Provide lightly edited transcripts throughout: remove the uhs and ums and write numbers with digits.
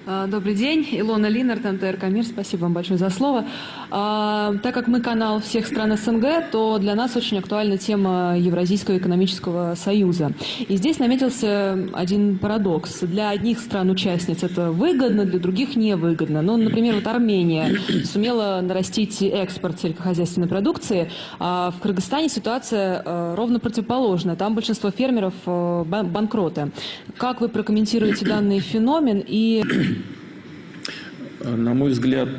Добрый день. Илона Линарт, МТР Мир. Спасибо вам большое за слово. Так как мы канал всех стран СНГ, то для нас очень актуальна тема Евразийского экономического союза. И здесь наметился один парадокс. Для одних стран-участниц это выгодно, для других невыгодно. Ну, например, вот Армения сумела нарастить экспорт сельскохозяйственной продукции, а в Кыргызстане ситуация ровно противоположная. Там большинство фермеров банкроты. Как вы прокомментируете данный феномен и... На мой взгляд,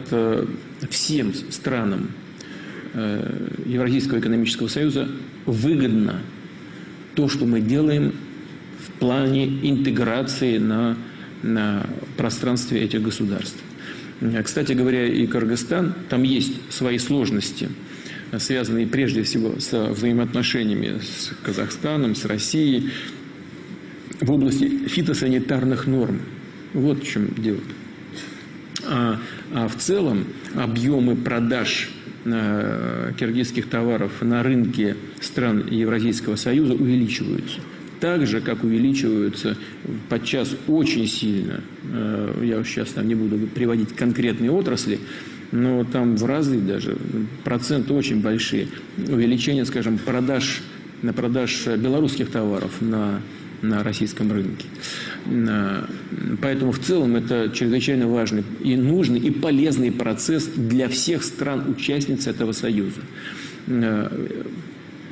всем странам Евразийского экономического союза выгодно то, что мы делаем в плане интеграции на пространстве этих государств. Кстати говоря, и Кыргызстан, там есть свои сложности, связанные прежде всего с взаимоотношениями с Казахстаном, с Россией в области фитосанитарных норм. Вот в чем дело. А в целом объемы продаж киргизских товаров на рынке стран Евразийского союза увеличиваются. Так же, как увеличиваются подчас очень сильно, я сейчас там не буду приводить конкретные отрасли, но там в разы даже, проценты очень большие, увеличение, скажем, продаж белорусских товаров на российском рынке. Поэтому в целом это чрезвычайно важный и нужный, и полезный процесс для всех стран-участниц этого союза.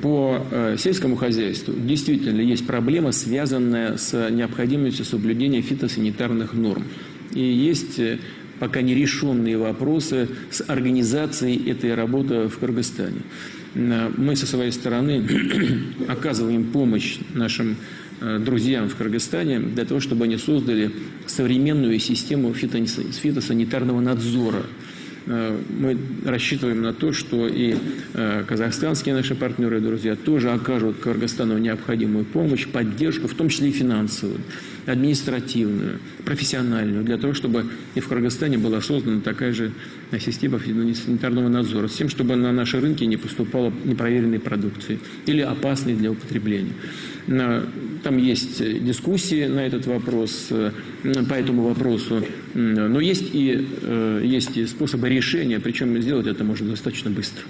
По сельскому хозяйству действительно есть проблема, связанная с необходимостью соблюдения фитосанитарных норм. И есть пока нерешенные вопросы с организацией этой работы в Кыргызстане. Мы со своей стороны оказываем помощь нашим друзьям в Кыргызстане для того, чтобы они создали современную систему фитосанитарного надзора. Мы рассчитываем на то, что и казахстанские наши партнеры и друзья тоже окажут Кыргызстану необходимую помощь, поддержку, в том числе и финансовую, административную, профессиональную, для того, чтобы и в Кыргызстане была создана такая же система фитосанитарного надзора, с тем, чтобы на наши рынки не поступало непроверенной продукции или опасной для употребления. Там есть дискуссии на этот вопрос, по этому вопросу, но есть и способы решения, причем сделать это можно достаточно быстро.